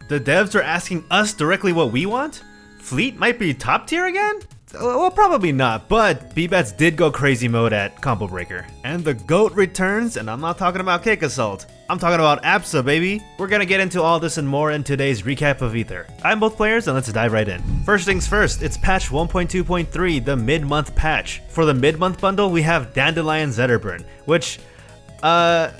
The devs are asking us directly what we want? Fleet might be top tier again? Well, probably not, but B-Bats did go crazy mode at Combo Breaker. And the GOAT returns, and I'm not talking about Cake Assault. I'm talking about Absa, baby. We're gonna get into all this and more in today's recap of Aether. I'm both players, and let's dive right in. First things first, it's patch 1.2.3, the mid-month patch. For the mid-month bundle, we have Dandelion Zetterburn, which, I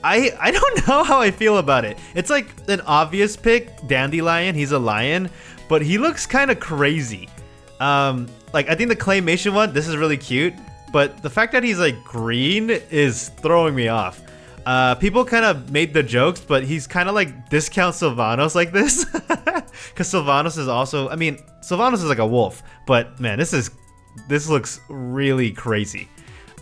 don't know how I feel about it. It's like an obvious pick, Dandelion, he's a lion, but he looks kind of crazy. Like, I think the claymation one, this is really cute, but the fact that he's like green is throwing me off. People kind of made the jokes, but he's kind of like discount Sylvanos like this. Because Sylvanos is also, I mean, Sylvanos is like a wolf, but man, this looks really crazy.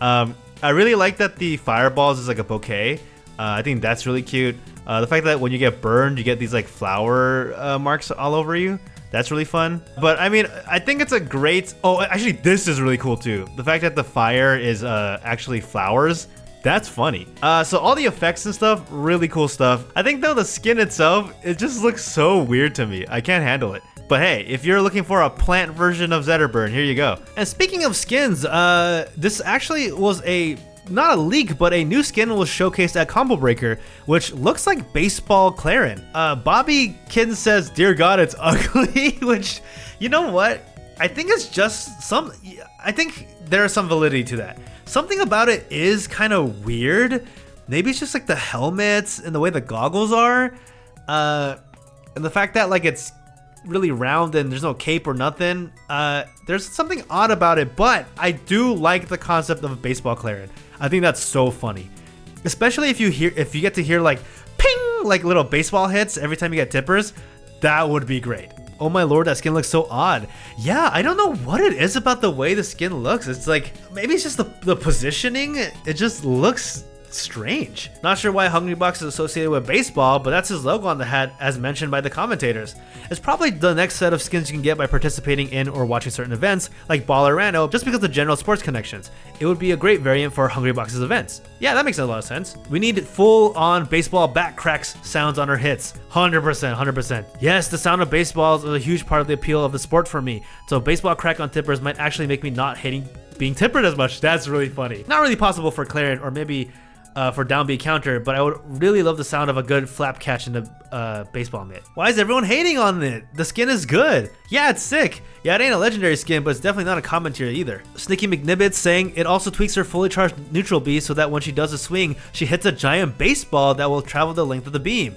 I really like that the fireballs is like a bouquet. I think that's really cute. The fact that when you get burned, you get these like flower marks all over you. That's really fun. But I mean, I think it's a great... Oh, actually, this is really cool too. The fact that the fire is actually flowers. That's funny. So all the effects and stuff, really cool stuff. I think though the skin itself, it just looks so weird to me. I can't handle it. But hey, if you're looking for a plant version of Zetterburn, here you go. And speaking of skins, this actually was not a leak, but a new skin was showcased at Combo Breaker, which looks like baseball Clairen. Bobby Kitten says, "Dear God, it's ugly," which, you know what? I think it's just I think there is some validity to that. Something about it is kind of weird. Maybe it's just like the helmets and the way the goggles are, and the fact that like it's really round and there's no cape or nothing. There's something odd about it, but I do like the concept of baseball Clairen. I think that's so funny, especially if you get to hear like ping, like little baseball hits every time you get tippers. That would be great. Oh my lord, that skin looks so odd. Yeah, I don't know what it is about the way the skin looks. It's like, maybe it's just the positioning. It just looks strange. Not sure why Hungrybox is associated with baseball, but that's his logo on the hat as mentioned by the commentators. It's probably the next set of skins you can get by participating in or watching certain events like Ball or Rando, just because of general sports connections. It would be a great variant for Hungrybox's events. Yeah, that makes a lot of sense. We need full-on baseball bat cracks sounds on our hits. 100%, 100%. Yes, the sound of baseballs is a huge part of the appeal of the sport for me, so baseball crack on tippers might actually make me not hating being tippered as much. That's really funny. Not really possible for Clairen or maybe for down B counter, but I would really love the sound of a good flap catch in the baseball mitt. Why is everyone hating on it? The skin is good. Yeah, it's sick. Yeah, it ain't a legendary skin, but it's definitely not a common tier either. Snicky McNibbits saying it also tweaks her fully charged neutral B so that when she does a swing, she hits a giant baseball that will travel the length of the beam.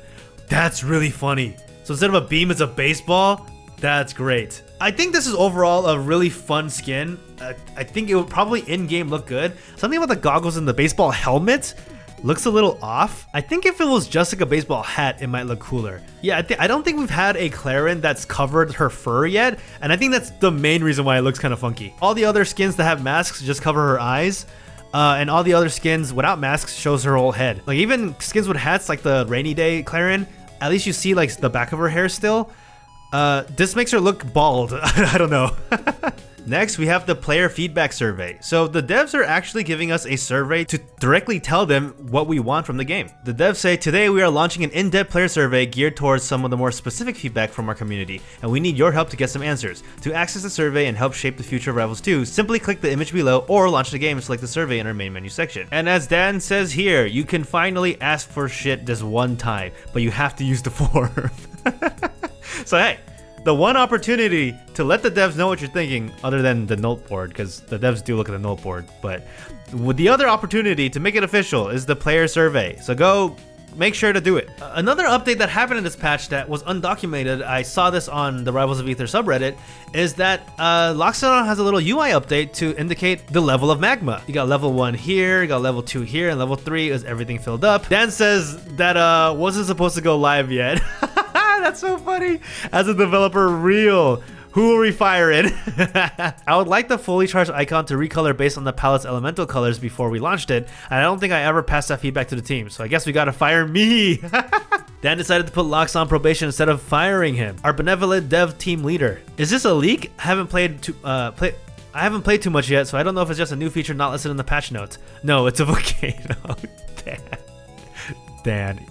That's really funny. So instead of a beam, it's a baseball? That's great. I think this is overall a really fun skin. I think it would probably in-game look good. Something about the goggles and the baseball helmet looks a little off. I think if it was just like a baseball hat, it might look cooler. Yeah, I don't think we've had a Clairen that's covered her fur yet, and I think that's the main reason why it looks kind of funky. All the other skins that have masks just cover her eyes, and all the other skins without masks shows her whole head. Like even skins with hats like the Rainy Day Clairen, at least you see like the back of her hair still. This makes her look bald. I don't know. Next, we have the player feedback survey. So the devs are actually giving us a survey to directly tell them what we want from the game. The devs say, today we are launching an in-depth player survey geared towards some of the more specific feedback from our community, and we need your help to get some answers. To access the survey and help shape the future of Rivals 2, simply click the image below or launch the game and select the survey in our main menu section. And as Dan says here, you can finally ask for shit this one time, but you have to use the form. So hey, the one opportunity to let the devs know what you're thinking, other than the note board, because the devs do look at the note board, but with the other opportunity to make it official is the player survey. So go make sure to do it. Another update that happened in this patch that was undocumented, I saw this on the Rivals of Aether subreddit, is that Lox has a little UI update to indicate the level of magma. You got level 1 here, you got level 2 here, and level 3 is everything filled up. Dan says that wasn't supposed to go live yet. That's so funny. As a developer, real. Who are we firing? I would like the fully charged icon to recolor based on the palette's elemental colors before we launched it, and I don't think I ever passed that feedback to the team, so I guess we gotta fire me. Dan decided to put Lox on probation instead of firing him. Our benevolent dev team leader. Is this a leak? I haven't played too much yet, so I don't know if it's just a new feature not listed in the patch notes. No, it's a volcano. Dan,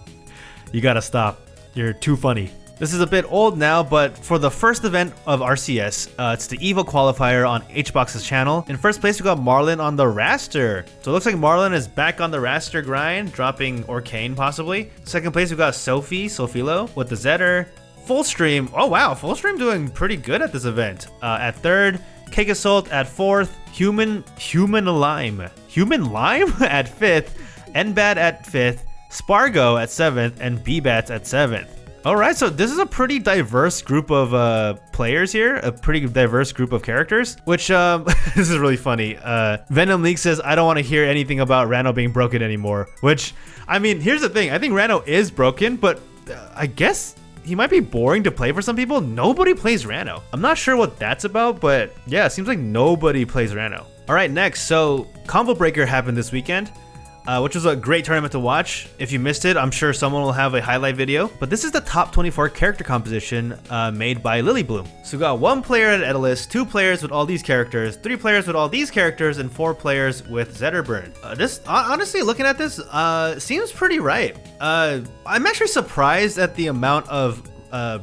you gotta stop. You're too funny. This is a bit old now, but for the first event of RCS, it's the Evo qualifier on HBox's channel. In first place, we got Marlon on the Raster. So it looks like Marlon is back on the Raster grind, dropping Orcane possibly. Second place, we got Sophilo with the Zetter. Fullstream, oh wow, Fullstream doing pretty good at this event. At third, Cake Assault at fourth, Human Lime at fifth, Nbad at fifth, Spargo at seventh, and Bbats at seventh. All right, so this is a pretty diverse group of players here, a pretty diverse group of characters, which this is really funny. Venom League says, I don't want to hear anything about Rano being broken anymore, which, I mean, here's the thing. I think Rano is broken, but I guess he might be boring to play for some people. Nobody plays Rano. I'm not sure what that's about, but yeah, it seems like nobody plays Rano. All right, next, so Combo Breaker happened this weekend, which was a great tournament to watch. If you missed it, I'm sure someone will have a highlight video. But this is the top 24 character composition made by Lilybloom. So we got 1 player at Edelus, 2 players with all these characters, 3 players with all these characters, and 4 players with Zetterburn. This, honestly, looking at this, seems pretty right. I'm actually surprised at the amount of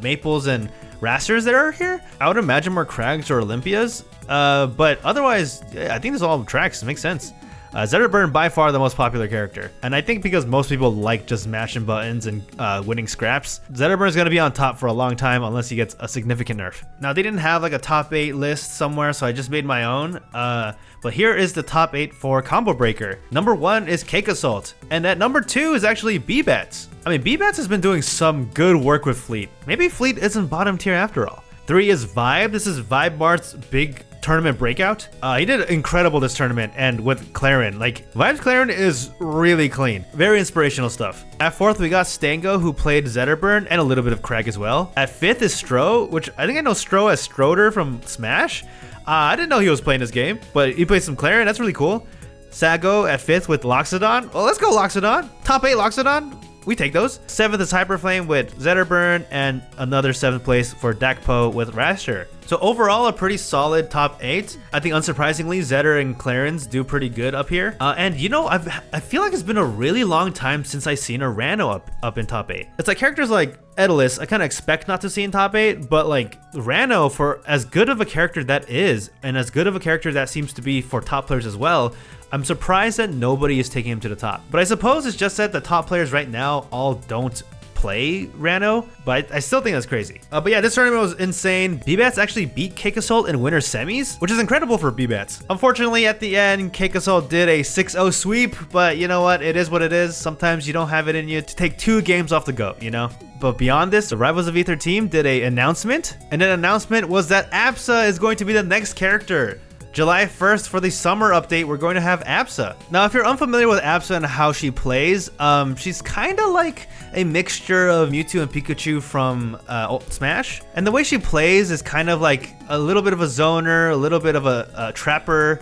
Maples and Rasters that are here. I would imagine more Crags or Olympias, but otherwise, I think this all tracks. It makes sense. Zetterburn by far the most popular character, and I think because most people like just mashing buttons and winning scraps, Zetterburn is going to be on top for a long time unless he gets a significant nerf. Now they didn't have like a top 8 list somewhere, so I just made my own, but here is the top 8 for Combo Breaker. Number 1 is Cake Assault, and at number 2 is actually Bbats. I mean, Bbats has been doing some good work with Fleet. Maybe Fleet isn't bottom tier after all. 3 is Vibe. This is Vibe Mart's big tournament breakout. He did incredible this tournament, and with Clairen. Like, Vibe's Clairen is really clean. Very inspirational stuff. At 4th, we got Stango, who played Zetterburn and a little bit of Crag as well. At 5th is Stro, which I think I know Stro as Stroder from Smash. I didn't know he was playing this game, but he played some Clairen. That's really cool. Sago at 5th with Loxodon. Well, let's go Loxodon. Top 8 Loxodon. We take those. 7th is Hyperflame with Zetterburn, and another 7th place for Dakpo with Raster. So overall, a pretty solid top 8. I think unsurprisingly, Zetter and Clarence do pretty good up here. And you know, I feel like it's been a really long time since I've seen a Rano up in top 8. It's like characters like Edelus, I kind of expect not to see in top 8, but like Rano, for as good of a character that is, and as good of a character that seems to be for top players as well, I'm surprised that nobody is taking him to the top. But I suppose it's just that the top players right now all don't play Rano, but I still think that's crazy. But yeah, this tournament was insane. Bbats actually beat Cake Assault in winner semis, which is incredible for Bbats. Unfortunately, at the end, Cake Assault did a 6-0 sweep, but you know what? It is what it is. Sometimes you don't have it in you to take 2 games off the go, you know? But beyond this, the Rivals of Aether team did an announcement, and that announcement was that Absa is going to be the next character. July 1st for the summer update, we're going to have Absa. Now, if you're unfamiliar with Absa and how she plays, she's kind of like a mixture of Mewtwo and Pikachu from Smash. And the way she plays is kind of like a little bit of a zoner, a little bit of a trapper,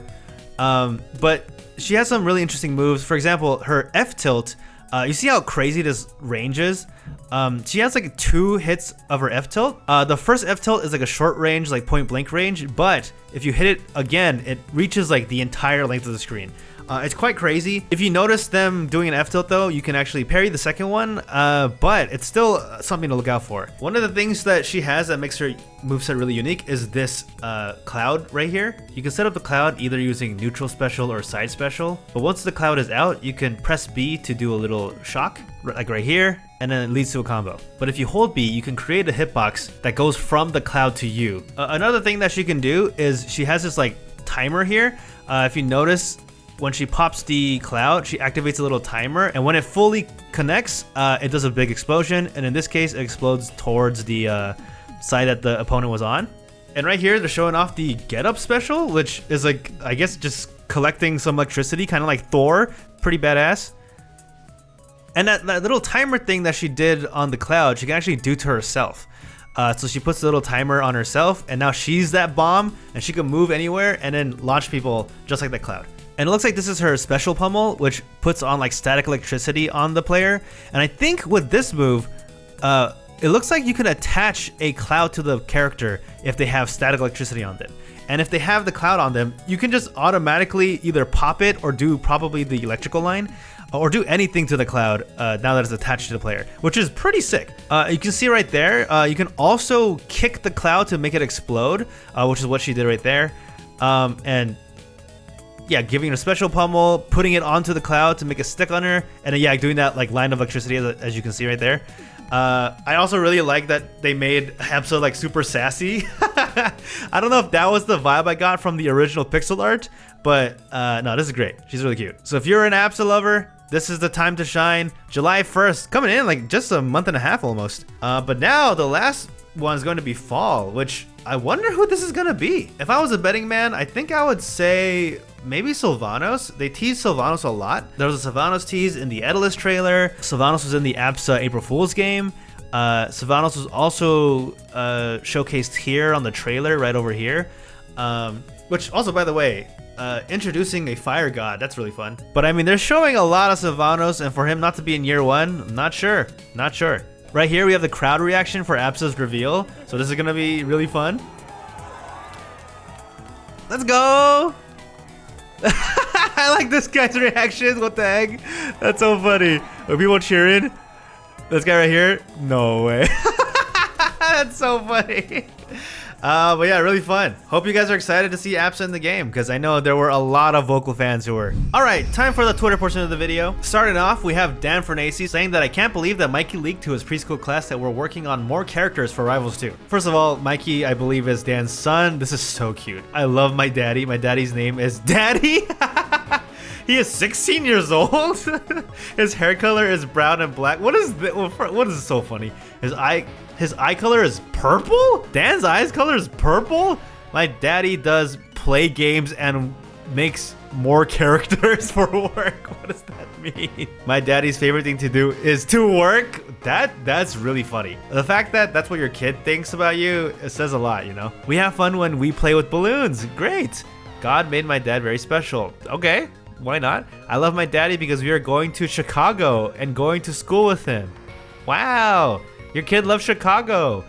but she has some really interesting moves. For example, her F-tilt, you see how crazy this range is? She has like 2 hits of her F-tilt. The first F-tilt is like a short range, like point blank range, but if you hit it again, it reaches like the entire length of the screen. It's quite crazy. If you notice them doing an F-tilt though, you can actually parry the second one, but it's still something to look out for. One of the things that she has that makes her moveset really unique is this cloud right here. You can set up the cloud either using neutral special or side special, but once the cloud is out, you can press B to do a little shock, like right here, and then it leads to a combo. But if you hold B, you can create a hitbox that goes from the cloud to you. Another thing that she can do is she has this like timer here. If you notice, when she pops the cloud, she activates a little timer, and when it fully connects, it does a big explosion, and in this case, it explodes towards the side that the opponent was on. And right here, they're showing off the Get Up special, which is like, I guess, just collecting some electricity, kind of like Thor. Pretty badass. And that little timer thing that she did on the cloud, she can actually do to herself. So she puts the little timer on herself, and now she's that bomb, and she can move anywhere and then launch people just like that cloud. And it looks like this is her special pummel, which puts on like static electricity on the player. And I think with this move, it looks like you can attach a cloud to the character if they have static electricity on them. And if they have the cloud on them, you can just automatically either pop it or do probably the electrical line. or do anything to the cloud now that it's attached to the player, which is pretty sick. You can see right there, you can also kick the cloud to make it explode, which is what she did right there. And yeah, giving it a special pummel, putting it onto the cloud to make it stick on her, and then, yeah, doing that like line of electricity as you can see right there. I also really like that they made Absa like super sassy. I don't know if that was the vibe I got from the original pixel art, but no, this is great. She's really cute. So if you're an Absa lover, this is the time to shine. July 1st, coming in like just a month and a half almost. But now the last one is going to be fall, which I wonder who this is going to be. If I was a betting man, I think I would say maybe Sylvanos. They teased Sylvanos a lot. There was a Sylvanos tease in the Daedalus trailer. Sylvanos was in the Absa April Fool's game. Sylvanos was also showcased here on the trailer right over here. Which also, by the way, introducing a fire god, that's really fun. But I mean, they're showing a lot of Sylvanos, and for him not to be in year one, I'm not sure. Not sure. Right here, we have the crowd reaction for Absa's reveal. So this is gonna be really fun. Let's go! I like this guy's reactions. What the heck? That's so funny. Are people cheering? This guy right here? No way. That's so funny. But yeah, really fun. Hope you guys are excited to see Absa in the game, because I know there were a lot of vocal fans who were. Alright, time for the Twitter portion of the video. Starting off, we have Dan Fernacey saying that I can't believe that Mikey leaked to his preschool class that we're working on more characters for Rivals 2. First of all, Mikey, I believe, is Dan's son. This is so cute. I love my daddy. My daddy's name is Daddy. He is 16 years old. His hair color is brown and black. What is this? What is so funny? His eye color is purple? Dan's eyes color is purple? My daddy does play games and makes more characters for work. What does that mean? My daddy's favorite thing to do is to work. That's really funny. The fact that that's what your kid thinks about you, it says a lot, you know? We have fun when we play with balloons. Great. God made my dad very special. Okay, why not? I love my daddy because we are going to Chicago and going to school with him. Wow. Your kid loves Chicago.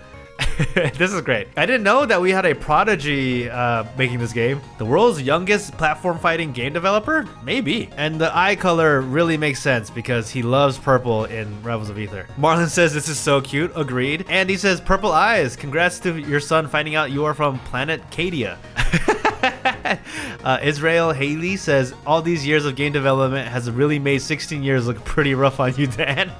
This is great. I didn't know that we had a prodigy making this game. The world's youngest platform fighting game developer? Maybe. And the eye color really makes sense because he loves purple in Rivals of Aether. Marlon says this is so cute. Agreed. And he says purple eyes. Congrats to your son finding out you are from planet Cadia. Israel Haley says all these years of game development has really made 16 years look pretty rough on you, Dan.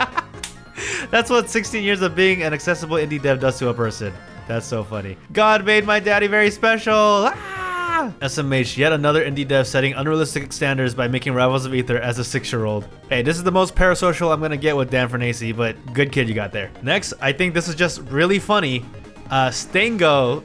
That's what 16 years of being an accessible indie dev does to a person. That's so funny. God made my daddy very special. Ah! SMH, yet another indie dev setting unrealistic standards by making Rivals of Aether as a 6-year-old. Hey, this is the most parasocial I'm gonna get with Dan Fernacey, but good kid you got there. Next, I think this is just really funny. Stango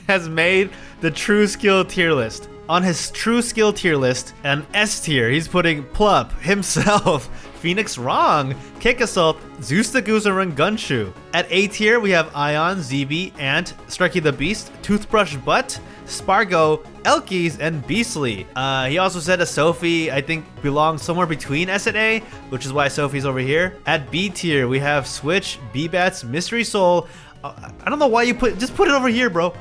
has made the true skill tier list. On his true skill tier list, an S tier, he's putting Plup, himself, Phoenix Wrong, Kick Assault, Zeus the Goose, and Run Gunshoe. At A tier, we have Ion, ZB, Ant, Strikey the Beast, Toothbrush Butt, Spargo, Elkies, and Beastly. He also said that Sophie, I think, belongs somewhere between S and A, which is why Sophie's over here. At B tier, we have Switch, B-Bats, Mystery Soul. I don't know why you just put it over here, bro.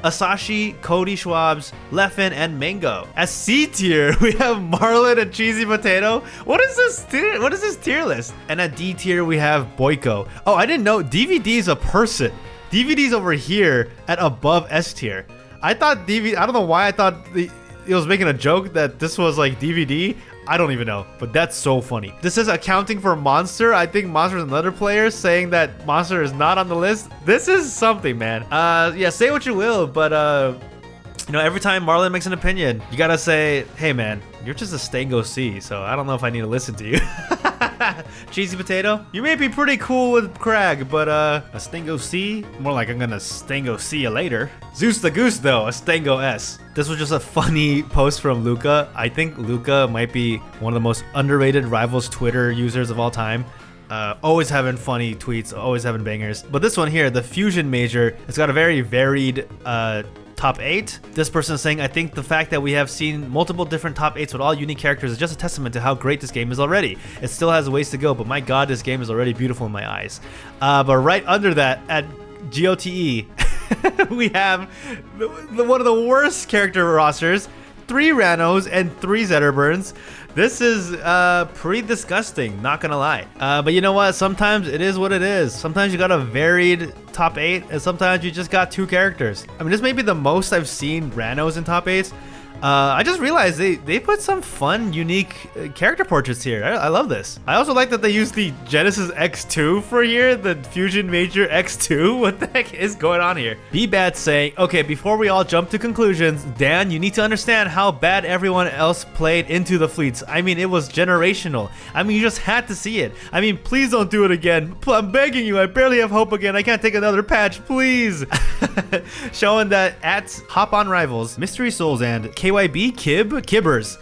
Asashi, Cody Schwabs, Leffen, and Mango. At C tier, we have Marlon and Cheesy Potato. What is this tier? What is this tier list? And at D tier, we have Boyko. Oh, I didn't know DVD is a person. DVD's over here at above S tier. I thought DVD. I don't know why I thought it was making a joke that this was like DVD. I don't even know, but that's so funny. This is accounting for Monster. I think Monster is another player saying that Monster is not on the list. This is something, man. Yeah, say what you will, but you know, every time Marlon makes an opinion, you gotta say, hey man, you're just a Stango C, so I don't know if I need to listen to you. Cheesy Potato, you may be pretty cool with Crag, but a Stango C? More like I'm gonna Stango C you later. Zeus the Goose though, a Stango S. This was just a funny post from Luca. I think Luca might be one of the most underrated Rivals Twitter users of all time. Always having funny tweets, always having bangers. But this one here, the Fusion Major, it's got a very varied top 8. This person is saying, I think the fact that we have seen multiple different top 8s with all unique characters is just a testament to how great this game is already. It still has a ways to go, but my god, this game is already beautiful in my eyes. But right under that, at GOTE, we have one of the worst character rosters, 3 Ranos and 3 Zetterburns. This is pretty disgusting, not gonna lie. But you know what? Sometimes it is what it is. Sometimes you got a varied top 8, and sometimes you just got 2 characters. I mean, this may be the most I've seen Ranos in top 8s. I just realized they put some fun, unique character portraits here. I love this. I also like that they used the Genesis X2 for here, the Fusion Major X2. What the heck is going on here? B-Bat saying, okay, before we all jump to conclusions, Dan, you need to understand how bad everyone else played into the fleets. I mean, it was generational. I mean, you just had to see it. I mean, please don't do it again. I'm begging you. I barely have hope again. I can't take another patch, please. Showing that at Hop On Rivals, Mystery Souls, and KYB Kibbers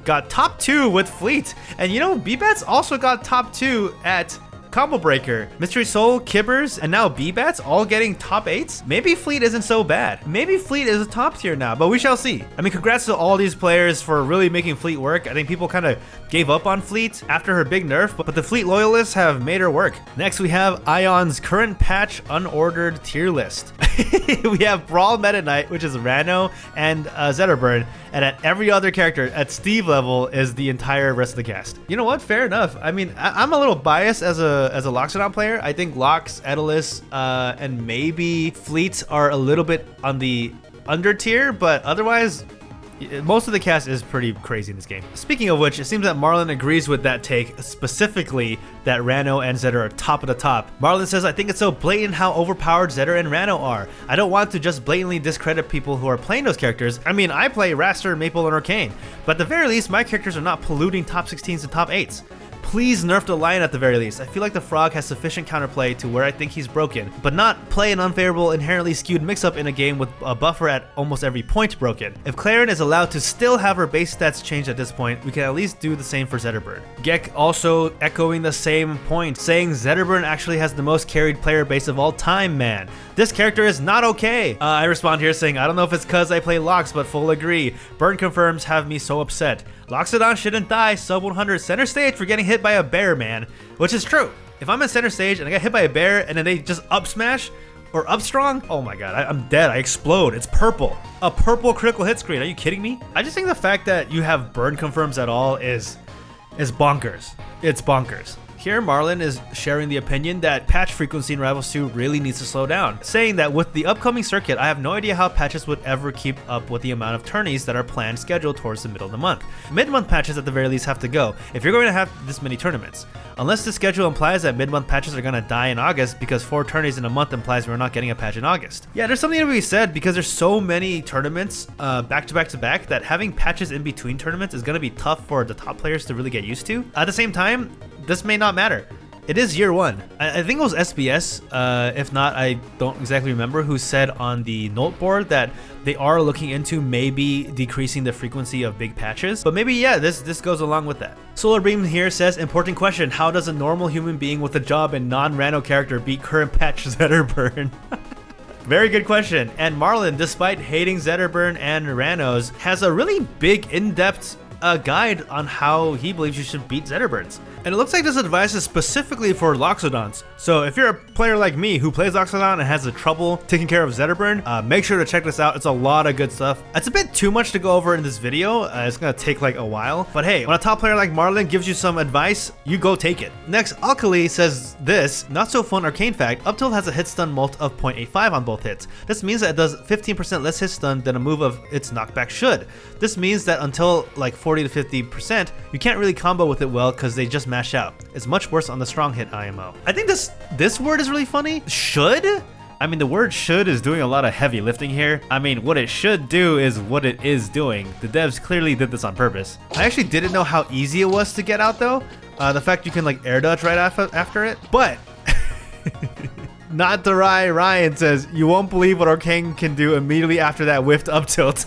got top 2 with Fleet. And you know, B-Bats also got top 2 at Combo Breaker. Mystery Soul, Kibbers, and now B-Bats all getting top 8s. Maybe Fleet isn't so bad. Maybe Fleet is a top tier now, but we shall see. I mean, congrats to all these players for really making Fleet work. I think people kind of gave up on Fleet after her big nerf, but the Fleet loyalists have made her work. Next, we have Ion's current patch unordered tier list. We have Brawl Meta Knight, which is Rano and Zetterburn, and at every other character at Steve level is the entire rest of the cast. You know what? Fair enough. I mean, I'm a little biased as a Loxodon player. I think Lox, Edelus, and maybe Fleet are a little bit on the under tier, but otherwise, most of the cast is pretty crazy in this game. Speaking of which, it seems that Marlon agrees with that take, specifically that Rano and Zetter are top of the top. Marlon says, I think it's so blatant how overpowered Zetter and Rano are. I don't want to just blatantly discredit people who are playing those characters. I mean, I play Raster, Maple, and Arcane, but at the very least, my characters are not polluting top 16s and top 8s. Please nerf the Lion at the very least. I feel like the Frog has sufficient counterplay to where I think he's broken, but not play an unfavorable, inherently skewed mix-up in a game with a buffer at almost every point broken. If Clairen is allowed to still have her base stats changed at this point, we can at least do the same for Zetterburn. Gek also echoing the same point, saying Zetterburn actually has the most carried player base of all time, man. This character is not okay. I respond here saying, I don't know if it's cause I play Lox, but full agree. Burn confirms have me so upset. Loxodon shouldn't die sub 100 center stage for getting hit by a bear, man. Which is true. If I'm in center stage and I get hit by a bear and then they just up smash or up strong, oh my god, I'm dead. I explode. It's purple. A purple critical hit screen. Are you kidding me? I just think the fact that you have burn confirms at all is bonkers. It's bonkers. Here, Marlon is sharing the opinion that patch frequency in Rivals 2 really needs to slow down, saying that with the upcoming circuit, I have no idea how patches would ever keep up with the amount of tourneys that are planned scheduled towards the middle of the month. Mid-month patches at the very least have to go, if you're going to have this many tournaments. Unless the schedule implies that mid-month patches are going to die in August, because 4 tourneys in a month implies we're not getting a patch in August. Yeah, there's something to be said, because there's so many tournaments back to back to back that having patches in between tournaments is going to be tough for the top players to really get used to. At the same time, this may not matter. It is year 1. I think it was SBS, if not, I don't exactly remember, who said on the note board that they are looking into maybe decreasing the frequency of big patches. But maybe, yeah, this goes along with that. Solar Beam here says, important question, how does a normal human being with a job and non-Rano character beat current patch Zetterburn? Very good question. And Marlon, despite hating Zetterburn and Ranos, has a really big, in-depth guide on how he believes you should beat Zetterburns. And it looks like this advice is specifically for Loxodons. So if you're a player like me who plays Loxodon and has the trouble taking care of Zetterburn, make sure to check this out. It's a lot of good stuff. It's a bit too much to go over in this video. It's gonna take like a while. But hey, when a top player like Marlon gives you some advice, you go take it. Next, Alkali says this, not so fun arcane fact, up tilt has a hit stun mult of 0.85 on both hits. This means that it does 15% less hit stun than a move of its knockback should. This means that until like 40 to 50%, you can't really combo with it well because they just mash out. It's much worse on the strong hit IMO. I think this word is really funny. Should? I mean, the word should is doing a lot of heavy lifting here. I mean, what it should do is what it is doing. The devs clearly did this on purpose. I actually didn't know how easy it was to get out though. The fact you can like air dodge right after it, but not the Ryan says, you won't believe what Arcane can do immediately after that whiffed up tilt.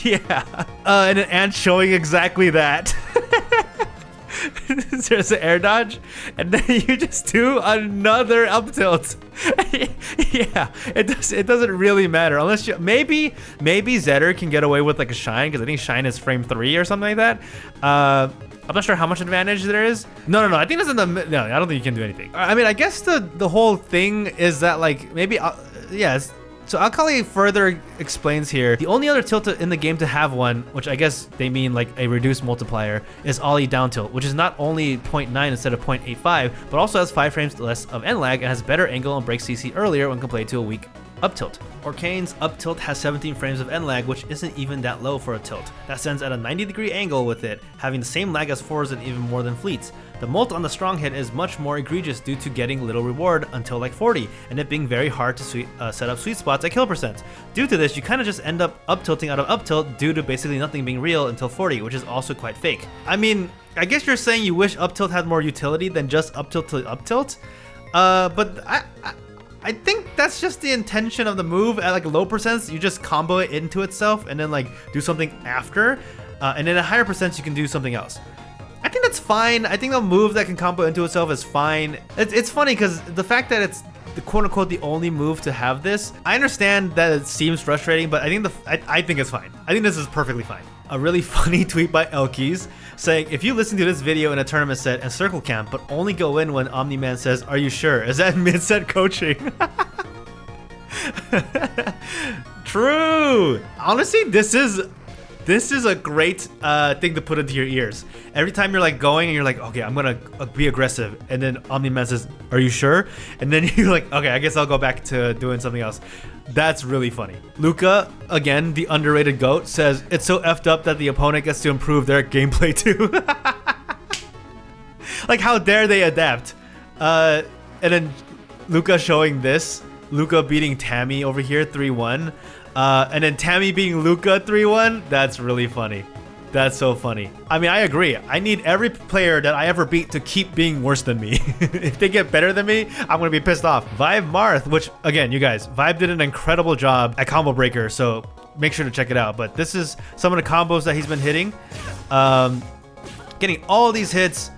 Yeah, and an ant showing exactly that. There's an air dodge, and then you just do another up tilt. Yeah, it doesn't really matter unless you maybe Zetter can get away with like a shine, because I think shine is frame 3 or something like that. I'm not sure how much advantage there is. No, I think that's in the no. I don't think you can do anything. I mean, I guess the whole thing is that like maybe yes. So Akali further explains here, the only other tilt in the game to have one, which I guess they mean like a reduced multiplier, is Ollie down tilt, which is not only 0.9 instead of 0.85, but also has 5 frames less of end lag and has better angle and breaks CC earlier when compared to a weak up tilt. Orcane's up tilt has 17 frames of end lag, which isn't even that low for a tilt. That sends at a 90-degree angle with it, having the same lag as 4s and even more than fleets. The mult on the strong hit is much more egregious due to getting little reward until like 40, and it being very hard to set up sweet spots at kill percent. Due to this, you kind of just end up up tilting out of up tilt due to basically nothing being real until 40, which is also quite fake. I mean, I guess you're saying you wish up tilt had more utility than just up tilt to up tilt, but I think that's just the intention of the move. At like low percents, you just combo it into itself and then like do something after, and then at higher percents you can do something else. I think that's fine. I think a move that can combo into itself is fine. It's funny because the fact that it's the quote-unquote the only move to have this, I understand that it seems frustrating, but I think it's fine. I think this is perfectly fine. A really funny tweet by Elkies saying, if you listen to this video in a tournament set and circle camp, but only go in when Omni-Man says, "Are you sure?" Is that mid-set coaching? True. Honestly, this is a great thing to put into your ears. Every time you're like going and you're like, okay, I'm gonna be aggressive, and then Omni-Man says, "Are you sure?" And then you're like, okay, I guess I'll go back to doing something else. That's really funny. Luca, again, the underrated GOAT, says, it's so effed up that the opponent gets to improve their gameplay too. Like, how dare they adapt? And then Luca showing this, Luca beating Tammy over here 3-1. And then Tammy beating Luca 3-1. That's really funny. That's so funny. I mean, I agree. I need every player that I ever beat to keep being worse than me. If they get better than me, I'm gonna be pissed off. Vibe Marth, which again, you guys, Vibe did an incredible job at Combo Breaker, so make sure to check it out. But this is some of the combos that he's been hitting. Getting all these hits.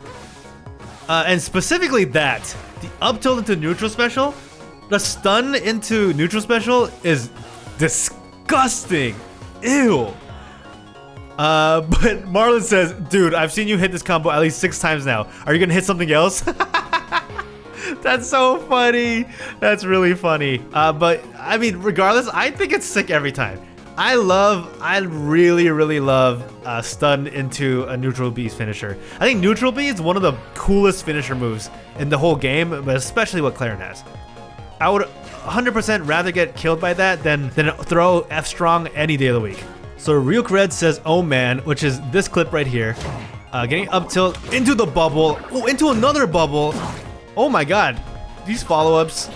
And specifically that, the up tilt into neutral special, the stun into neutral special is disgusting. Ew. But Marlon says, dude, I've seen you hit this combo at least 6 times now. Are you gonna hit something else? That's so funny. That's really funny. But I mean, regardless, I think it's sick every time. I really, really love stun into a neutral B's finisher. I think neutral B is one of the coolest finisher moves in the whole game, but especially what Clairen has. I would 100% rather get killed by that than throw F strong any day of the week. So Ryuk Red says, "Oh man," which is this clip right here. Getting up tilt into the bubble. Oh, into another bubble. Oh my god. These follow-ups.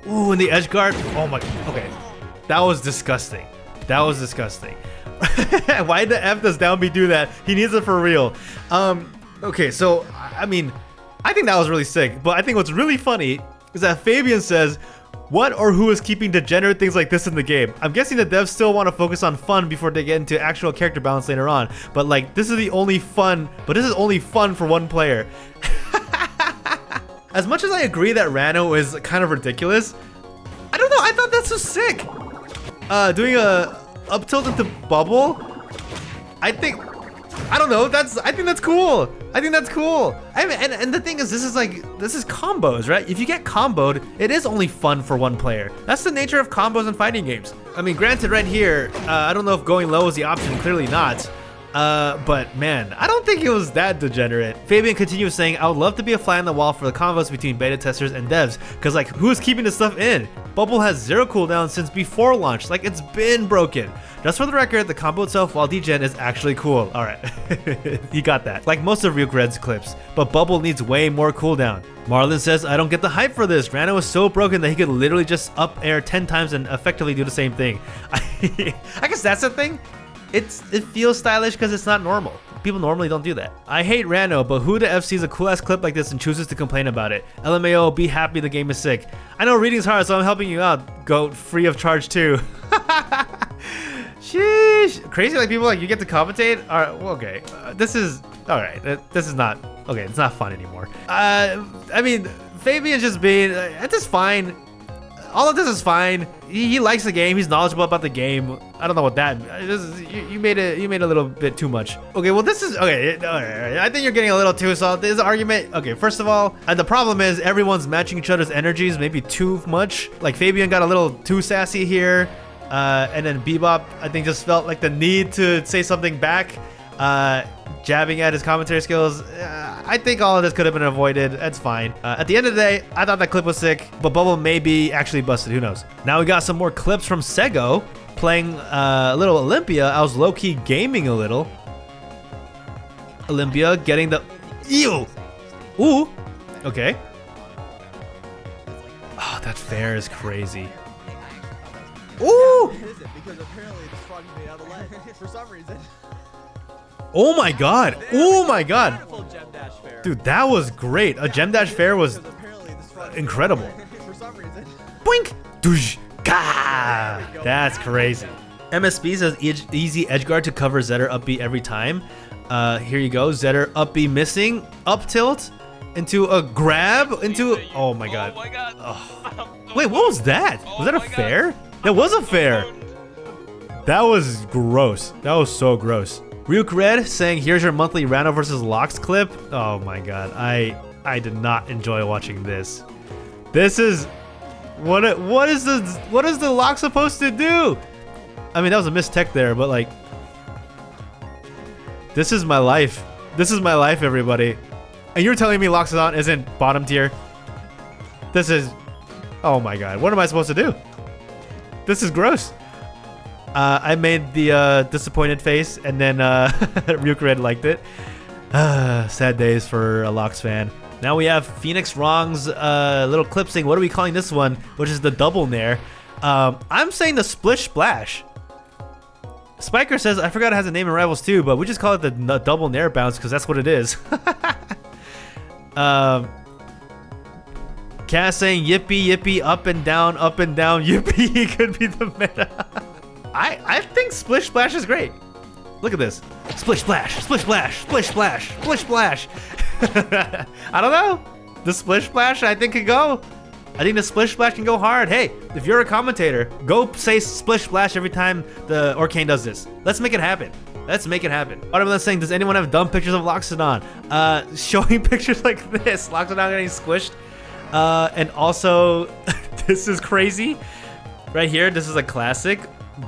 Ooh, in the edge guard. Oh my, okay. That was disgusting. That was disgusting. Why the F does down B do that? He needs it for real. Okay, so, I mean, I think that was really sick. But I think what's really funny is that Fabian says, what or who is keeping degenerate things like this in the game? I'm guessing the devs still want to focus on fun before they get into actual character balance later on. But like, this is the only fun, but this is only fun for one player. As much as I agree that Rano is kind of ridiculous, I don't know, I thought that's so sick. Doing a up tilt into bubble, I think that's cool. I think that's cool. I mean, and the thing is, this is combos, right? If you get comboed, it is only fun for one player. That's the nature of combos in fighting games. I mean, granted, right here, I don't know if going low is the option. Clearly not. But man, I don't think it was that degenerate. Fabian continues saying, I would love to be a fly on the wall for the combos between beta testers and devs, because like, who's keeping this stuff in? Bubble has 0 cooldown since before launch, like it's been broken. Just for the record, the combo itself while degen is actually cool. Alright, you got that. Like most of Ryuk Red's clips, but Bubble needs way more cooldown. Marlon says, I don't get the hype for this. Rano is so broken that he could literally just up air 10 times and effectively do the same thing. I guess that's the thing. It feels stylish because it's not normal. People normally don't do that. I hate Rano, but who the F sees a cool ass clip like this and chooses to complain about it? LMAO, be happy the game is sick. I know reading's hard, so I'm helping you out. Goat, free of charge too. Sheesh. Crazy like people like you get to commentate? Alright, well, okay. This is, alright, this is not, okay, it's not fun anymore. I mean, Fabian's just being, it's just fine. all of this is fine. He likes the game. He's knowledgeable about the game. I don't know what that. You made a little bit too much. Okay, well this is okay. I think you're getting a little too solid. This argument. Okay, first of all, and the problem is everyone's matching each other's energies maybe too much. Like Fabian got a little too sassy here, and then Bebop I think just felt like the need to say something back. Jabbing at his commentary skills. I think all of this could have been avoided. That's fine. At the end of the day, I thought that clip was sick, but Bubble may be actually busted. Who knows? Now we got some more clips from Sego playing a little Olympia. I was low-key gaming a little. Olympia getting the... Ew! Ooh! Okay. Oh, that fair is crazy. Ooh! Because apparently the frog made out of lead for some reason. Oh my god! Oh my god! Dude, that was great. A Gem Dash Fair was incredible. Boink! Doosh! Gah! That's crazy. MSB says easy edge guard to cover Zetter up B every time. Here you go. Zetter up B missing. Up tilt into a grab into. Oh my god. Oh. Wait, what was that? Was that a fair? That was a fair. That was gross. That was so gross. Ryuk Red saying, "Here's your monthly Rano versus Lox clip." Oh my god, I did not enjoy watching this. This is what is the Lox supposed to do? I mean, that was a missed tech there, but like, this is my life. This is my life, everybody. And you're telling me Loxodon isn't bottom tier? This is, oh my god, what am I supposed to do? This is gross. I made the disappointed face, and then Ryuk Red liked it. Sad days for a Lox fan. Now we have Phoenix Wrong's little clip saying, what are we calling this one? Which is the double nair. I'm saying the Splish Splash. Spiker says, I forgot it has a name in Rivals too, but we just call it the double nair bounce because that's what it is. Cass saying, yippee, yippee, up and down, yippee could be the meta. I think Splish Splash is great. Look at this. Splish Splash, Splish Splash, Splish Splash, Splish Splash. I don't know. The Splish Splash I think could go. I think the Splish Splash can go hard. Hey, if you're a commentator, go say Splish Splash every time the Orcane does this. Let's make it happen. Let's make it happen. Watermelon saying, does anyone have dumb pictures of Loxodon? Showing pictures like this. Loxodon getting squished. And also, this is crazy. Right here, this is a classic.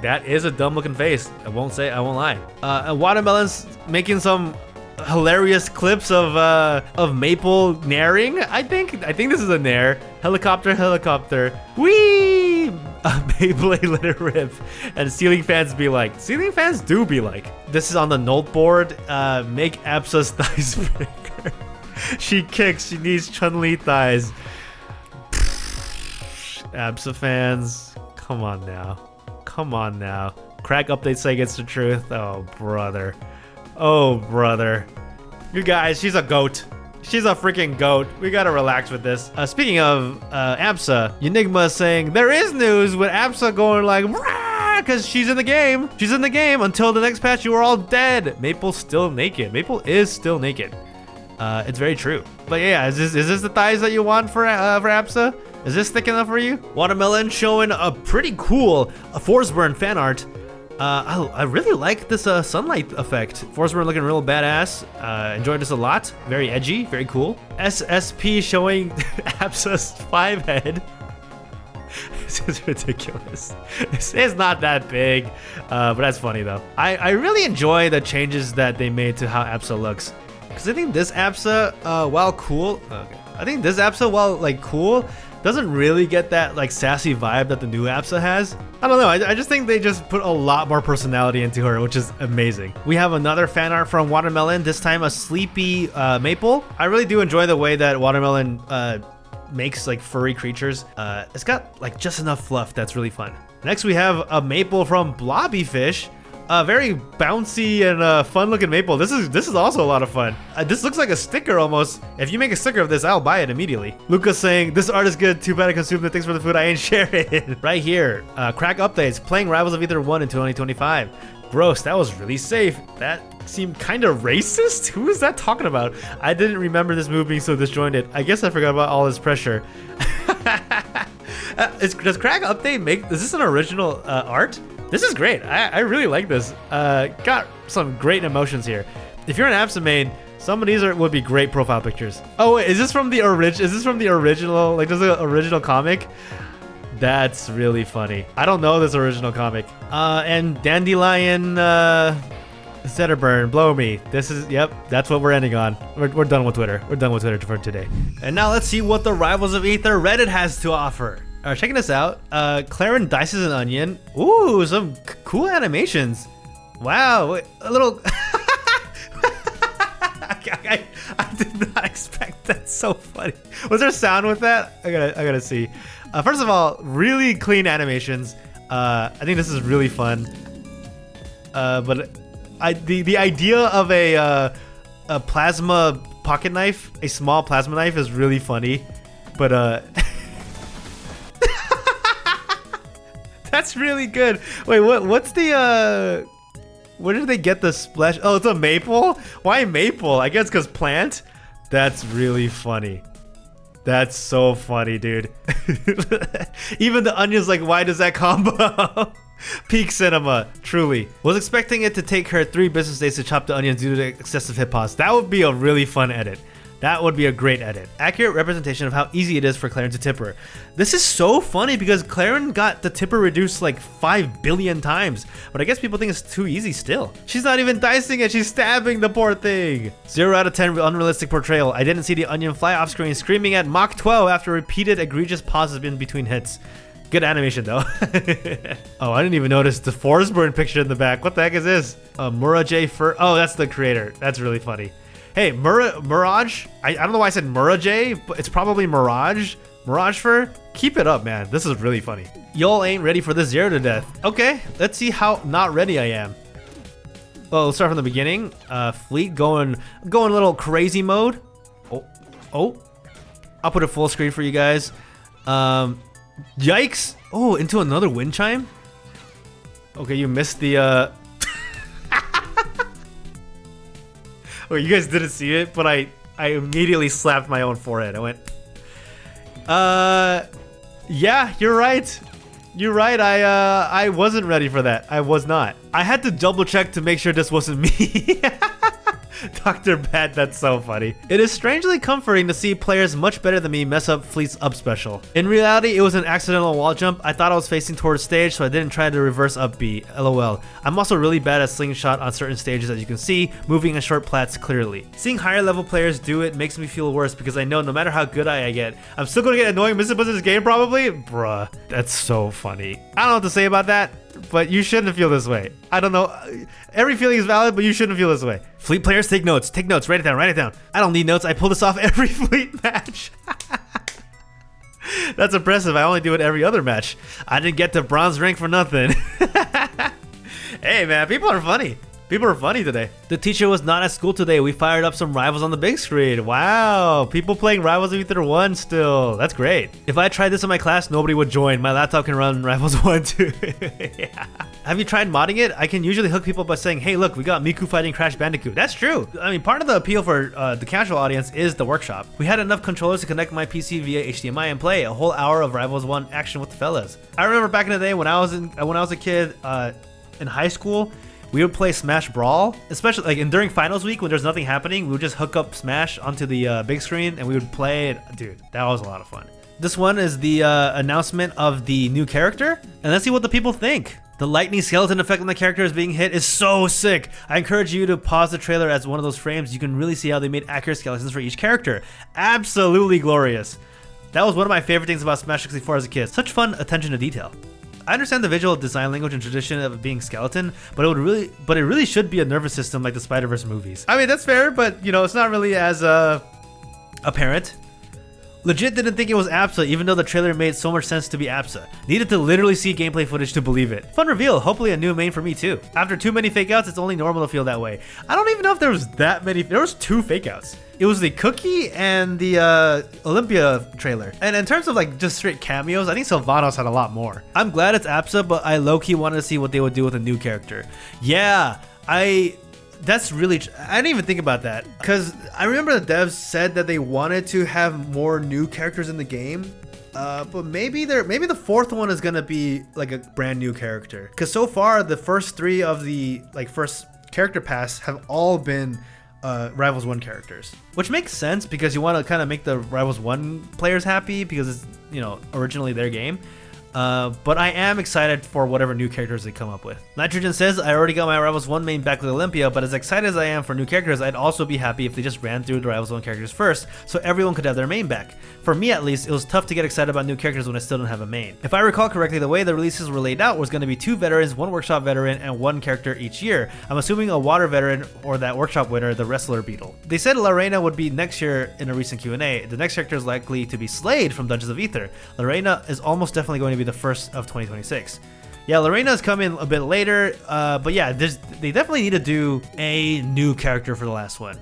That is a dumb looking face. I won't lie. And Watermelon's making some hilarious clips of Maple nairing. I think this is a nair. Helicopter. Whee! Beyblade let it rip. And ceiling fans be like. Ceiling fans do be like. This is on the note board. Make Absa's thighs bigger. She kicks. She needs Chun-Li thighs. Absa fans, come on now. Come on now. Crack update say it's the truth. Oh, brother. Oh, brother. You guys, she's a goat. She's a freaking goat. We gotta relax with this. Speaking of Absa, Enigma saying, there is news with Absa going like, because she's in the game. She's in the game. Until the next patch, you were all dead. Maple's still naked. Maple is still naked. It's very true. But yeah, is this the thighs that you want for Absa? Is this thick enough for you? Watermelon showing a pretty cool Forsburn fan art. I really like this sunlight effect. Forsburn looking real badass. Enjoyed this a lot. Very edgy, very cool. SSP showing Absa's 5 head. This is ridiculous. It's not that big, but that's funny though. I really enjoy the changes that they made to how Absa looks. Because I think this Absa, while cool, cool, doesn't really get that like sassy vibe that the new Absa has. I don't know, I just think they just put a lot more personality into her, which is amazing. We have another fan art from Watermelon, this time a sleepy Maple. I really do enjoy the way that Watermelon makes like furry creatures. It's got like just enough fluff that's really fun. Next we have a Maple from Blobbyfish. Very bouncy and fun looking Maple. This is also a lot of fun. This looks like a sticker almost. If you make a sticker of this, I'll buy it immediately. Lucas saying, this art is good. Too bad I consumed it. Thanks for the food. I ain't sharing. Right here, crack updates. Playing Rivals of Aether 1 in 2025. Gross, that was really safe. That seemed kind of racist? Who is that talking about? I didn't remember this move being so disjointed. I guess I forgot about all this pressure. Does Crack Update make, is this an original art? This is great. I really like this. Got some great emotions here. If you're an Absa main, some of these would be great profile pictures. Oh wait, is this from the original, like, there's an original comic? That's really funny. I don't know this original comic. And Dandelion, Zetterburn, blow me. This is, yep, that's what we're ending on. We're done with Twitter. We're done with Twitter for today. And now let's see what the Rivals of Aether Reddit has to offer. Checking this out. Clairen dices an onion. Ooh, some cool animations. Wow, a little... I did not expect that. So funny. Was there sound with that? I gotta see. First of all, really clean animations. I think this is really fun. But the idea of a plasma pocket knife, a small plasma knife, is really funny. But that's really good. Wait, what's the where did they get the splash? Oh, it's a maple? Why maple? I guess because plant? That's really funny. That's so funny, dude. Even the onion's like, why does that combo? Peak cinema, truly. Was expecting it to take her 3 business days to chop the onions due to the excessive hit pause. That would be a really fun edit. That would be a great edit. Accurate representation of how easy it is for Clairen to tip her. This is so funny because Clairen got the tipper reduced like 5 billion times, but I guess people think it's too easy still. She's not even dicing it, she's stabbing the poor thing. 0 out of 10 unrealistic portrayal. I didn't see the onion fly off screen screaming at Mach 12 after repeated egregious pauses in between hits. Good animation though. Oh, I didn't even notice the forest burn picture in the back. What the heck is this? Mura J Fur. Oh, that's the creator. That's really funny. Hey, Mirage. I don't know why I said Mirage, but it's probably Mirage. Mirage Fur. Keep it up, man. This is really funny. Y'all ain't ready for this 0 to death. Okay, let's see how not ready I am. Well, let's start from the beginning. Fleet going a little crazy mode. Oh. I'll put it full screen for you guys. Yikes! Oh, into another wind chime? Okay, you missed the Oh, you guys didn't see it, but I immediately slapped my own forehead. I went, yeah, you're right. You're right, I wasn't ready for that. I was not. I had to double check to make sure this wasn't me. Dr. Bad, that's so funny. It is strangely comforting to see players much better than me mess up Fleet's up special. In reality, it was an accidental wall jump. I thought I was facing towards stage, so I didn't try to reverse up B. LOL. I'm also really bad at slingshot on certain stages, as you can see, moving in short plats clearly. Seeing higher level players do it makes me feel worse because I know no matter how good I get, I'm still gonna get annoying misses in this game probably. Bruh, that's so funny. I don't know what to say about that, but you shouldn't feel this way. I don't know. Every feeling is valid, but you shouldn't feel this way. Fleet players, take notes. Take notes. Write it down. Write it down. I don't need notes. I pull this off every Fleet match. That's impressive. I only do it every other match. I didn't get to bronze rank for nothing. Hey, man. People are funny. People are funny today. The teacher was not at school today. We fired up some Rivals on the big screen. Wow, people playing Rivals of Aether 1 still. That's great. If I tried this in my class, nobody would join. My laptop can run Rivals 1 too. Yeah. Have you tried modding it? I can usually hook people by saying, hey, look, we got Miku fighting Crash Bandicoot. That's true. I mean, part of the appeal for the casual audience is the workshop. We had enough controllers to connect my PC via HDMI and play a whole hour of Rivals 1 action with the fellas. I remember back in the day when I was a kid in high school, we would play Smash Brawl, especially like during finals week when there's nothing happening. We would just hook up Smash onto the big screen and we would play it. Dude, that was a lot of fun. This one is the announcement of the new character, and let's see what the people think. The lightning skeleton effect on the character is being hit is so sick. I encourage you to pause the trailer as one of those frames. You can really see how they made accurate skeletons for each character. Absolutely glorious. That was one of my favorite things about Smash 64 as a kid. Such fun attention to detail. I understand the visual design language and tradition of it being skeleton, but it really should be a nervous system like the Spider-Verse movies. I mean, that's fair, but you know, it's not really as apparent. Legit didn't think it was Absa, even though the trailer made so much sense to be Absa. Needed to literally see gameplay footage to believe it. Fun reveal, hopefully a new main for me too. After too many fake outs, it's only normal to feel that way. I don't even know if there was that many. There was 2 fake outs. It was the Cookie and the Olympia trailer. And in terms of like just straight cameos, I think Sylvanos had a lot more. I'm glad it's Absa, but I low-key wanted to see what they would do with a new character. Yeah, that's really, I didn't even think about that. Because I remember the devs said that they wanted to have more new characters in the game. But maybe the fourth one is gonna be like a brand new character. Cause so far the first 3 of the first character pass have all been Rivals 1 characters, which makes sense because you want to kind of make the Rivals 1 players happy because it's, you know, originally their game. But I am excited for whatever new characters they come up with. Nitrogen says, I already got my Rivals 1 main back with Olympia, but as excited as I am for new characters, I'd also be happy if they just ran through the Rivals 1 characters first, so everyone could have their main back. For me at least, it was tough to get excited about new characters when I still don't have a main. If I recall correctly, the way the releases were laid out was going to be 2 veterans, 1 workshop veteran, and 1 character each year. I'm assuming a water veteran or that workshop winner, the wrestler beetle. They said Lorena would be next year in a recent Q&A. The next character is likely to be Slade from Dungeons of Aether. Lorena is almost definitely going to be the first of 2026. Yeah, Lorena's coming a bit later, but yeah, they definitely need to do a new character for the last one.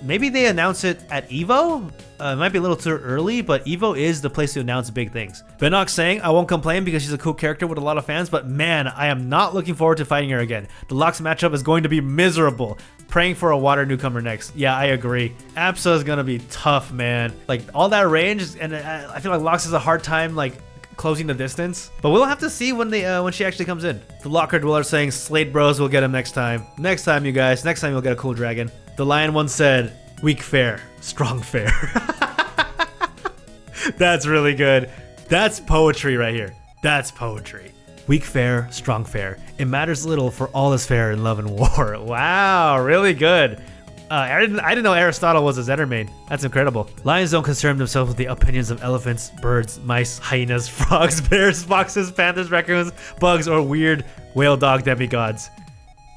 Maybe they announce it at EVO? It might be a little too early, but EVO is the place to announce big things. Benox saying, I won't complain because she's a cool character with a lot of fans, but man, I am not looking forward to fighting her again. The Lox matchup is going to be miserable. Praying for a water newcomer next. Yeah, I agree. Absa is gonna be tough, man. Like, all that range, and I feel like Lox has a hard time, like, closing the distance, but we'll have to see when she actually comes in. The Locker Dweller saying Slate Bros will get him next time. Next time, you guys. Next time you'll get a cool dragon. The Lion once said, weak fare, strong fare. That's really good. That's poetry right here. That's poetry. Weak fare, strong fare. It matters little for all is fair in love and war. Wow, really good. I didn't know Aristotle was a Zetter main. That's incredible. Lions don't concern themselves with the opinions of elephants, birds, mice, hyenas, frogs, bears, foxes, panthers, raccoons, bugs, or weird whale dog demigods.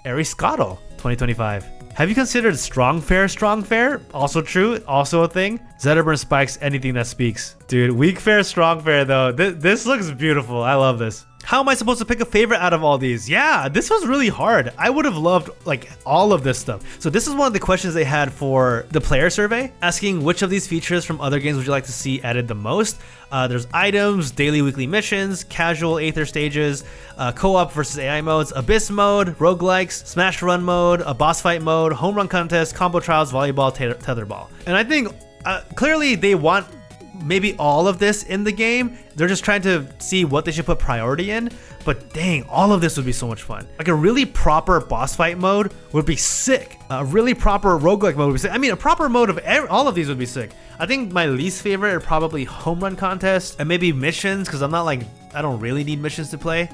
Aristotle, 2025. Have you considered strong fare? Also true, also a thing. Zetterburn spikes anything that speaks. Dude, weak fare, strong fare though. This looks beautiful. I love this. How am I supposed to pick a favorite out of all these? Yeah, this was really hard. I would have loved like all of this stuff. So this is one of the questions they had for the player survey, asking which of these features from other games would you like to see added the most. There's items, daily, weekly missions, casual Aether stages, co-op versus AI modes, abyss mode, roguelikes, smash run mode, a boss fight mode, home run contest, combo trials, volleyball, tetherball. And I think clearly they want maybe all of this in the game. They're just trying to see what they should put priority in, but dang, all of this would be so much fun. Like a really proper boss fight mode would be sick. A really proper roguelike mode would be sick. I mean, a proper mode of all of these would be sick. I think my least favorite are probably home run contests and maybe missions, because I don't really need missions to play.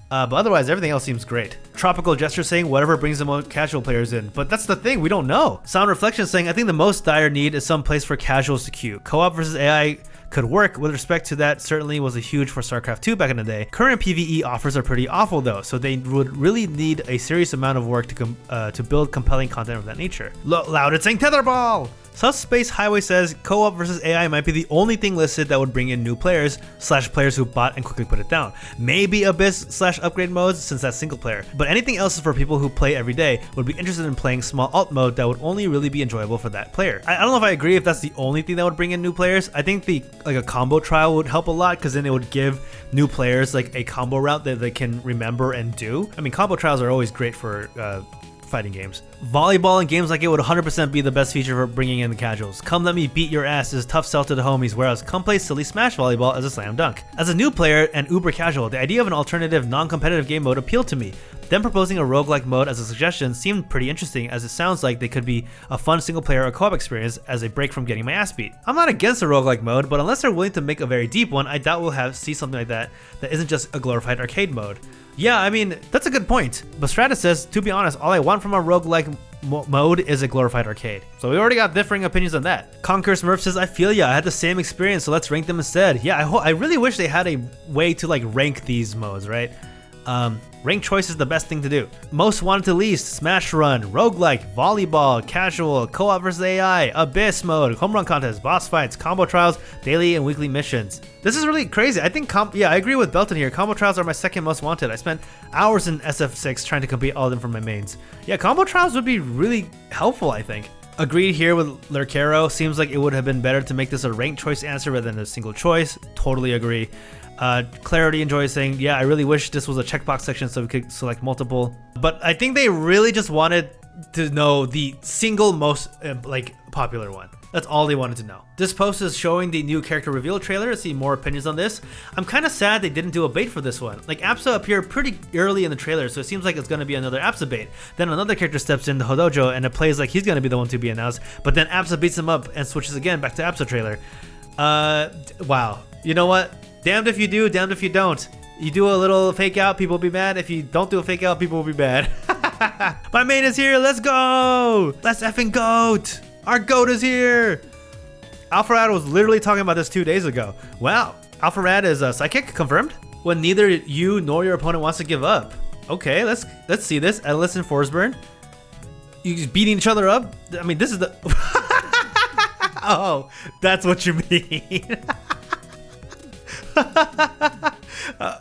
But otherwise, everything else seems great. Tropical Gesture saying whatever brings the most casual players in. But that's the thing, we don't know. Sound Reflection saying, I think the most dire need is some place for casuals to queue. Co-op versus AI could work. With respect to that, certainly was a huge for StarCraft 2 back in the day. Current PvE offers are pretty awful though, so they would really need a serious amount of work to build compelling content of that nature. Louded saying Tetherball! Subspace Highway says co-op versus AI might be the only thing listed that would bring in new players / players who bought and quickly put it down. Maybe abyss / upgrade modes since that's single player. But anything else is for people who play every day, would be interested in playing small alt mode that would only really be enjoyable for that player. I don't know if I agree if that's the only thing that would bring in new players. I think like a combo trial would help a lot, because then it would give new players like a combo route that they can remember and do. I mean, combo trials are always great for fighting games. Volleyball and games like it would 100% be the best feature for bringing in the casuals. Come let me beat your ass is tough sell to the homies, whereas come play silly smash volleyball as a slam dunk. As a new player and uber casual, the idea of an alternative non-competitive game mode appealed to me. Them proposing a roguelike mode as a suggestion seemed pretty interesting, as it sounds like they could be a fun single player or co-op experience as a break from getting my ass beat. I'm not against a roguelike mode, but unless they're willing to make a very deep one, I doubt we'll see something like that isn't just a glorified arcade mode. Yeah, I mean, that's a good point. But Stratus says, to be honest, all I want from a roguelike mode is a glorified arcade. So we already got differing opinions on that. Conquer Smurf says, I feel ya, I had the same experience, so let's rank them instead. Yeah, I really wish they had a way to like rank these modes, right? Rank choice is the best thing to do. Most wanted to least, smash run, roguelike, volleyball, casual, co-op versus AI, abyss mode, home run contest, boss fights, combo trials, daily and weekly missions. This is really crazy. I think, I agree with Belton here. Combo trials are my second most wanted. I spent hours in SF6 trying to complete all of them for my mains. Yeah, combo trials would be really helpful, I think. Agreed here with Lurkero. Seems like it would have been better to make this a ranked choice answer rather than a single choice. Totally agree. Clarity enjoys saying, yeah, I really wish this was a checkbox section so we could select multiple. But I think they really just wanted to know the single most popular one. That's all they wanted to know. This post is showing the new character reveal trailer. See more opinions on this. I'm kind of sad they didn't do a bait for this one. Like, Absa appeared pretty early in the trailer, so it seems like it's going to be another Absa bait. Then another character steps in the Hodojo and it plays like he's going to be the one to be announced, but then Absa beats him up and switches again back to Absa trailer. Wow. You know what? Damned if you do, damned if you don't. You do a little fake out, people will be mad. If you don't do a fake out, people will be mad. My main is here, let's go! Let's effing goat! Our goat is here! Alpharad was literally talking about this 2 days ago. Wow, Alpharad is a psychic, confirmed? When neither you nor your opponent wants to give up. Okay, let's see this. Ellis and Forsburn. You just beating each other up? I mean, this is the... Oh, that's what you mean.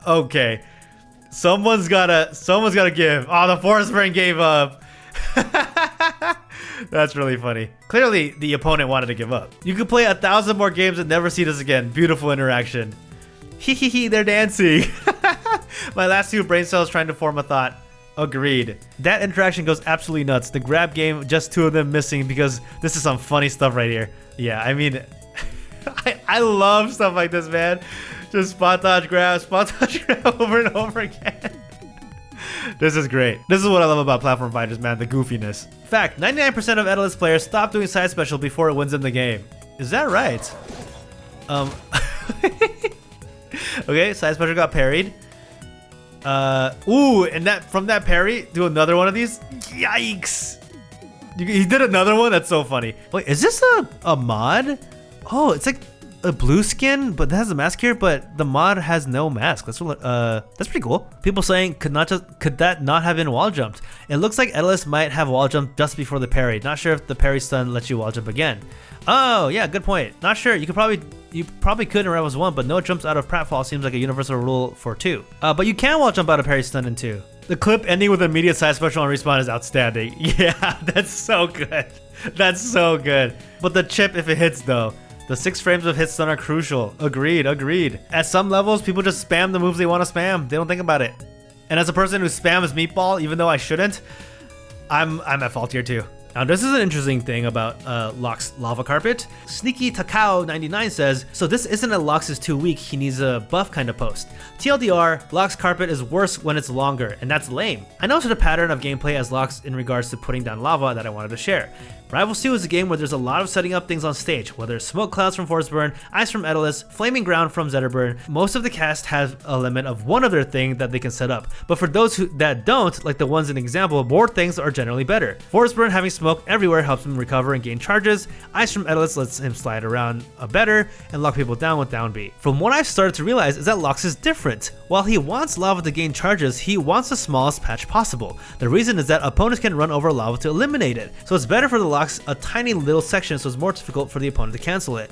Okay. Someone's gotta give. Oh, the Forsburn gave up. That's really funny. Clearly, the opponent wanted to give up. You could play 1,000 more games and never see this again. Beautiful interaction. Hee hee hee, they're dancing. My last 2 brain cells trying to form a thought. Agreed. That interaction goes absolutely nuts. The grab game, just 2 of them missing because this is some funny stuff right here. Yeah, I mean, I love stuff like this, man. Just spot dodge grab over and over again. This is great. This is what I love about platform fighters, man, the goofiness. Fact, 99% of Etalus players stop doing side special before it wins them the game. Is that right? Okay, side special got parried. Ooh, and from that parry, do another one of these? Yikes! He did another one? That's so funny. Wait, is this a mod? Oh, it's like a blue skin, but it has a mask here, but the mod has no mask. That's pretty cool. People saying could that not have been wall jumped? It looks like Etalus might have wall jumped just before the parry. Not sure if the parry stun lets you wall jump again. Oh yeah, good point. Not sure. You probably could in Rebels 1, but no jumps out of pratfall seems like a universal rule for 2. But you can wall jump out of parry stun in 2. The clip ending with immediate side special on respawn is outstanding. Yeah, that's so good. That's so good. But the chip if it hits though. The 6 frames of hit stun are crucial. Agreed, agreed. At some levels, people just spam the moves they want to spam. They don't think about it. And as a person who spams meatball, even though I shouldn't, I'm at fault here too. Now this is an interesting thing about Lox Lava Carpet. Sneaky Takao 99 says, so this isn't a Lox is too weak, he needs a buff kind of post. TLDR, Lox Carpet is worse when it's longer, and that's lame. I noticed a pattern of gameplay as Lox in regards to putting down lava that I wanted to share. Rivals 2 is a game where there's a lot of setting up things on stage, whether it's smoke clouds from Forsburn, ice from Etalus, flaming ground from Zetterburn. Most of the cast has a limit of one other thing that they can set up, but for those that don't, like the ones in the example, more things are generally better. Forsburn having smoke everywhere helps him recover and gain charges, ice from Etalus lets him slide around better and lock people down with down B. From what I've started to realize is that Lox is different. While he wants lava to gain charges, he wants the smallest patch possible. The reason is that opponents can run over lava to eliminate it, so it's better for the a tiny little section, so it's more difficult for the opponent to cancel it.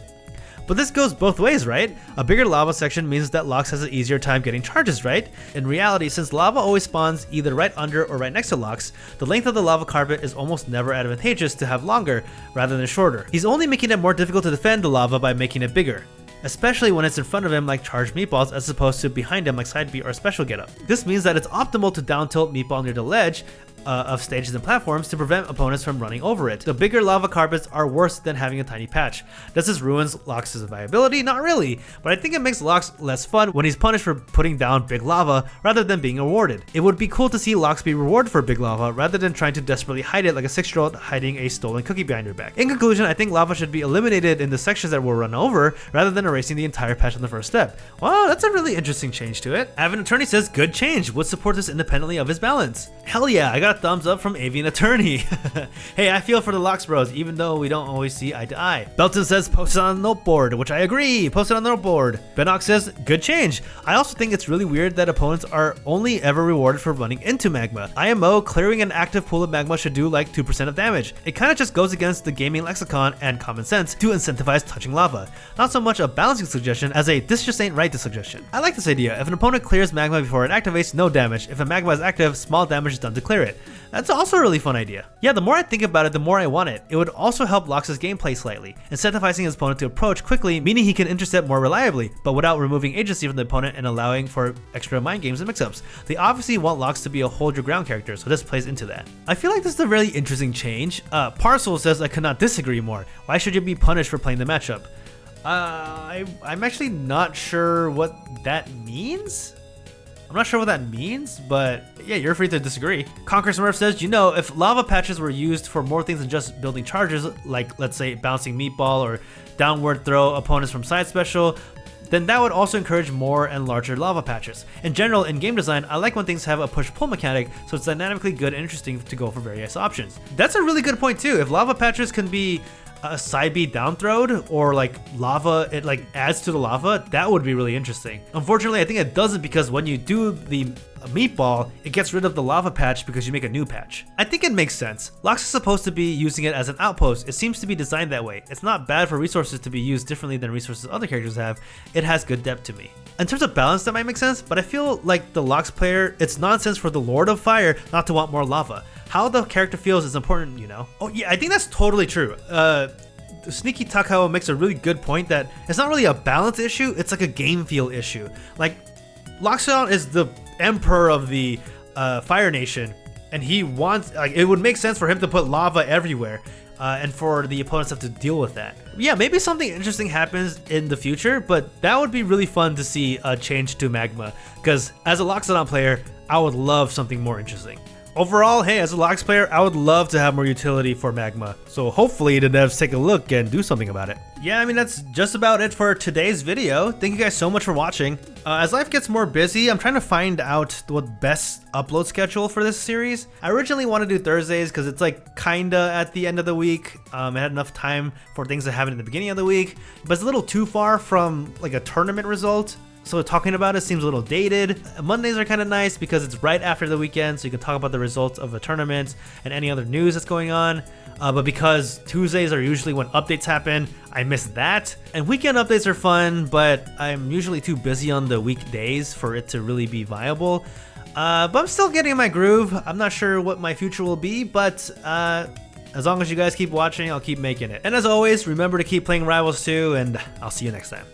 But this goes both ways, right? A bigger lava section means that Lox has an easier time getting charges, right? In reality, since lava always spawns either right under or right next to Lox, the length of the lava carpet is almost never advantageous to have longer rather than shorter. He's only making it more difficult to defend the lava by making it bigger, especially when it's in front of him like charged meatballs as opposed to behind him like side B or special getup. This means that it's optimal to down tilt meatball near the ledge of stages and platforms to prevent opponents from running over it. The bigger lava carpets are worse than having a tiny patch. Does this ruins Lox's viability? Not really, but I think it makes Lox less fun when he's punished for putting down big lava rather than being rewarded. It would be cool to see Lox be rewarded for big lava rather than trying to desperately hide it like a 6-year-old hiding a stolen cookie behind your back. In conclusion, I think lava should be eliminated in the sections that will run over rather than erasing the entire patch on the first step. Wow, that's a really interesting change to it. Avian Attorney says, good change, would support this independently of his balance. Hell yeah, I got a thumbs up from Avian Attorney. Hey, I feel for the Lox bros, even though we don't always see eye to eye. Belton says, post it on the noteboard, which I agree, post it on the noteboard. Benox says, good change. I also think it's really weird that opponents are only ever rewarded for running into magma. IMO, clearing an active pool of magma should do like 2% of damage. It kind of just goes against the gaming lexicon and common sense to incentivize touching lava. Not so much a balancing suggestion as a this just ain't right to suggestion. I like this idea. If an opponent clears magma before it activates, no damage. If a magma is active, small damage is done to clear it. That's also a really fun idea. Yeah, the more I think about it, the more I want it. It would also help Lox's gameplay slightly, incentivizing his opponent to approach quickly, meaning he can intercept more reliably, but without removing agency from the opponent and allowing for extra mind games and mix-ups. They obviously want Lox to be a hold your ground character, so this plays into that. I feel like this is a really interesting change. Parcel says I could not disagree more. Why should you be punished for playing the matchup? I'm actually not sure what that means. I'm not sure what that means, but yeah, you're free to disagree. Conquer Smurf says, you know, if lava patches were used for more things than just building charges, like let's say bouncing meatball or downward throw opponents from side special, then that would also encourage more and larger lava patches. In general, in game design, I like when things have a push-pull mechanic, so it's dynamically good and interesting to go for various options. That's a really good point too. If lava patches can be a side B down throwed or like lava, it like adds to the lava, that would be really interesting. Unfortunately, I think it doesn't because when you do the meatball, it gets rid of the lava patch because you make a new patch. I think it makes sense. Lox is supposed to be using it as an outpost. It seems to be designed that way. It's not bad for resources to be used differently than resources other characters have. It has good depth to me. In terms of balance, that might make sense, but I feel like the Lox player, it's nonsense for the Lord of Fire not to want more lava. How the character feels is important, you know? Oh yeah, I think that's totally true. Sneaky Takao makes a really good point that it's not really a balance issue, it's like a game feel issue. Like, Loxodon is the emperor of the Fire Nation, and he wants, like, it would make sense for him to put lava everywhere, and for the opponents to have to deal with that. Yeah, maybe something interesting happens in the future, but that would be really fun to see a change to Magma, because as a Loxodon player, I would love something more interesting. Overall, hey, as a Lox player, I would love to have more utility for Magma, so hopefully the devs take a look and do something about it. Yeah, I mean, that's just about it for today's video. Thank you guys so much for watching. As life gets more busy, I'm trying to find out what best upload schedule for this series. I originally wanted to do Thursdays because it's like kinda at the end of the week. I had enough time for things that happen in the beginning of the week, but it's a little too far from like a tournament result. So talking about it seems a little dated. Mondays are kind of nice because it's right after the weekend, so you can talk about the results of the tournament and any other news that's going on. But because Tuesdays are usually when updates happen, I miss that. And weekend updates are fun, but I'm usually too busy on the weekdays for it to really be viable. But I'm still getting in my groove. I'm not sure what my future will be, but as long as you guys keep watching, I'll keep making it. And as always, remember to keep playing Rivals 2, and I'll see you next time.